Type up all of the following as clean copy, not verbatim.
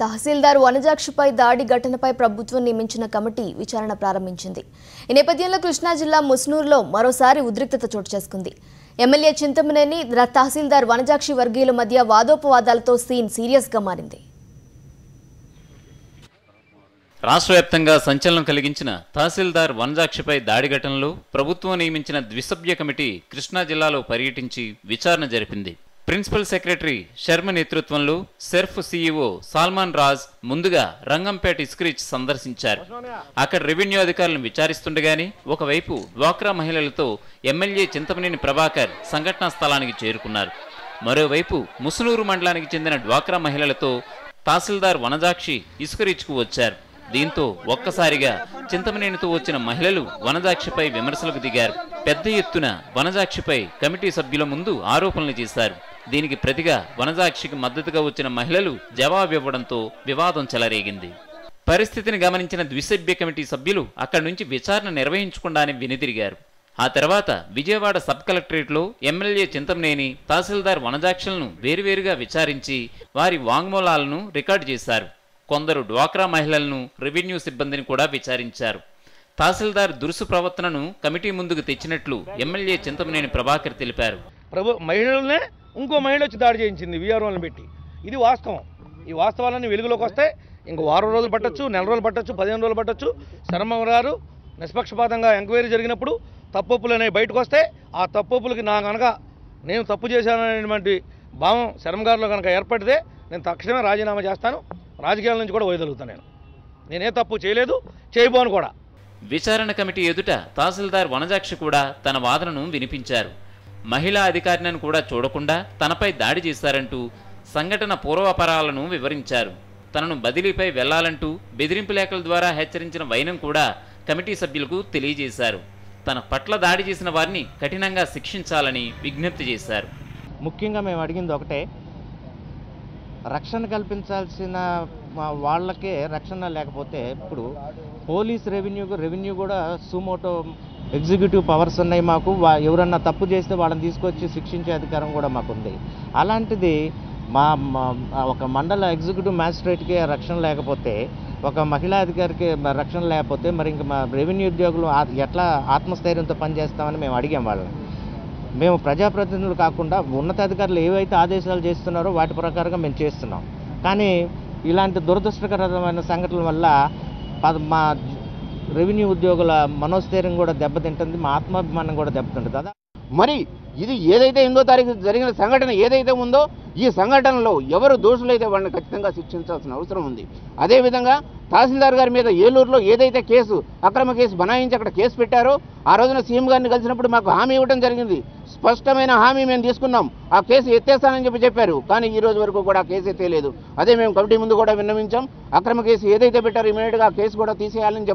తహసీల్దార్ వనజాక్షిపై దాడి ఘటనపై ప్రభుత్వం నియమించిన కమిటీ విచారణ ప్రారంభించింది. ఈ నేపథ్యంలో కృష్ణా జిల్లా ముస్నూరులో మరోసారి ఉద్రిక్తత చోటు చేసుకుంది. ఎమ్మెల్యే చింతమనేని తహసీల్దార్ వనజాక్షి వర్గీయుల మధ్య వాదోపవాదాలతో సీన్ సీరియస్గా మారింది. రాష్ట్ర వ్యాప్తంగా సంచలనం కలిగించిన తహసీల్దార్ వనజాక్షిపై దాడి ఘటనలో ప్రభుత్వం నియమించిన ద్విసభ్య కమిటీ కృష్ణా జిల్లాలో పర్యటించి విచారణ జరిపింది. ప్రిన్సిపల్ సెక్రటరీ శర్మ నేతృత్వంలో సెర్ఫ్ సీఈఓ సాల్మాన్ రాజ్ ముందుగా రంగంపేట ఇస్క్రీచ్ సందర్శించారు. అక్కడ రెవెన్యూ అధికారులను విచారిస్తుండగానే ఒకవైపు డ్వాక్రా మహిళలతో ఎమ్మెల్యే చింతమనేని ప్రభాకర్ సంఘటనా స్థలానికి చేరుకున్నారు. మరోవైపు ముసునూరు మండలానికి చెందిన డ్వాక్రా మహిళలతో తహసీల్దార్ వనజాక్షి ఇసుకరీచ్కు వచ్చారు. దీంతో ఒక్కసారిగా చింతమనేనితో వచ్చిన మహిళలు వనజాక్షిపై విమర్శలకు దిగారు. పెద్ద ఎత్తున వనజాక్షిపై కమిటీ సభ్యుల ముందు ఆరోపణలు చేశారు. దీనికి ప్రతిగా వనజాక్షికి మద్దతుగా వచ్చిన మహిళలు జవాబివ్వడంతో వివాదం చెలరేగింది. పరిస్థితిని గమనించిన ద్విసభ్య కమిటీ సభ్యులు అక్కడి నుంచి విచారణ నిర్వహించకుండానే వెనుదిరిగారు. ఆ తర్వాత విజయవాడ సబ్ కలెక్టరేట్లో ఎమ్మెల్యే చింతమనేని తహసీల్దార్ వనజాక్షులను వేరువేరుగా విచారించి వారి వాంగ్మూలాలను రికార్డు చేశారు. కొందరు డ్వాక్రా మహిళలను, రెవెన్యూ సిబ్బందిని కూడా విచారించారు. తహసీల్దార్ దురుసు ప్రవర్తనను కమిటీ ముందుకు తెచ్చినట్లు ఎమ్మెల్యే చింతమనేని ప్రభాకర్ తెలిపారు. మహిళలనే ఇంకో మహిళ వచ్చి దాడి చేయించింది వీఆర్ఓలను పెట్టి. ఇది వాస్తవం. ఈ వాస్తవాలన్నీ వెలుగులోకి వస్తే ఇంకో వారం రోజులు పట్టచ్చు, నెల రోజులు పట్టచ్చు, 15 రోజులు పట్టచ్చు. శర్మ గారు నిష్పక్షపాతంగా ఎంక్వైరీ జరిగినప్పుడు తప్పులు అనేవి బయటకు వస్తే ఆ తప్పులకి నా కనుక నేను తప్పు చేశాననేటువంటి భావం శర్మ గారిలో కనుక ఏర్పడితే నేను తక్షణమే రాజీనామా చేస్తాను. రాజకీయాల నుంచి కూడా వదిలితాను. నేనే తప్పు చేయలేదు, చేయబోను కూడా. విచారణ కమిటీ ఎదుట తహసీల్దార్ వనజాక్షి కూడా తన వాదనను వినిపించారు. మహిళా అధికారిని కూడా చూడకుండా తనపై దాడి చేశారంటూ సంఘటన పూర్వాపరాలను వివరించారు. తనను బదిలీపై వెళ్లాలంటూ బెదిరింపు లేఖల ద్వారా హెచ్చరించిన వైనం కూడా కమిటీ సభ్యులకు తెలియజేశారు. తన పట్ల దాడి చేసిన వారిని కఠినంగా శిక్షించాలని విజ్ఞప్తి చేశారు. ముఖ్యంగా మేము అడిగింది ఒకటే, రక్షణ కల్పించాల్సిన వాళ్ళకే రక్షణ లేకపోతే ఇప్పుడు పోలీస్ రెవెన్యూ కూడా సుమోటో ఎగ్జిక్యూటివ్ పవర్స్ ఉన్నాయి మాకు. ఎవరన్నా తప్పు చేస్తే వాళ్ళని తీసుకొచ్చి శిక్షించే అధికారం కూడా మాకుంది. అలాంటిది ఒక మండల ఎగ్జిక్యూటివ్ మ్యాజిస్ట్రేట్కి రక్షణ లేకపోతే, ఒక మహిళా అధికారికి రక్షణ లేకపోతే మరి ఇంకా మా రెవెన్యూ ఉద్యోగులు ఎట్లా ఆత్మస్థైర్యంతో పనిచేస్తామని మేము అడిగాం వాళ్ళని. మేము ప్రజాప్రతినిధులు కాకుండా ఉన్నతాధికారులు ఏవైతే ఆదేశాలు చేస్తున్నారో వాటి ప్రకారంగా మేము చేస్తున్నాం. కానీ ఇలాంటి దురదృష్టకరమైన సంఘటనల వల్ల మా రెవెన్యూ ఉద్యోగుల మనోస్థైర్యం కూడా దెబ్బతింటుంది, మా ఆత్మాభిమానం కూడా దెబ్బతింటుంది. మరి ఇది ఏదైతే 8వ తారీఖు జరిగిన సంఘటన ఏదైతే ఉందో ఈ సంఘటనలో ఎవరు దోషులైతే వాళ్ళని ఖచ్చితంగా శిక్షించాల్సిన అవసరం ఉంది. అదేవిధంగా తహసీల్దార్ గారి మీద ఏలూరులో ఏదైతే అక్రమ కేసు బనాయించి అక్కడ కేసు పెట్టారో ఆ రోజున సీఎం గారిని కలిసినప్పుడు మాకు హామీ ఇవ్వడం జరిగింది. స్పష్టమైన హామీ మేము తీసుకున్నాం. ఆ కేసు ఎత్తేస్తానని చెప్పారు. కానీ ఈ రోజు వరకు కూడా ఆ కేసు ఎత్తేయలేదు. అదే మేము కమిటీ ముందు కూడా విన్నవించాం. అక్రమ కేసు ఏదైతే పెట్టారో ఇమీడియట్గా ఆ కేసు కూడా తీసేయాలని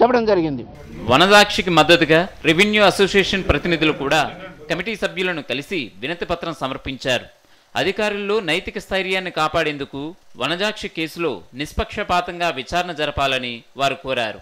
చెప్పడం జరిగింది. వనజాక్షికి మద్దతుగా రెవెన్యూ అసోసియేషన్ ప్రతినిధులు కూడా కమిటీ సభ్యులను కలిసి వినతి పత్రం సమర్పించారు. అధికారుల్లో నైతిక స్థైర్యాన్ని కాపాడేందుకు వనజాక్షి కేసులో నిష్పక్షపాతంగా విచారణ జరపాలని వారు కోరారు.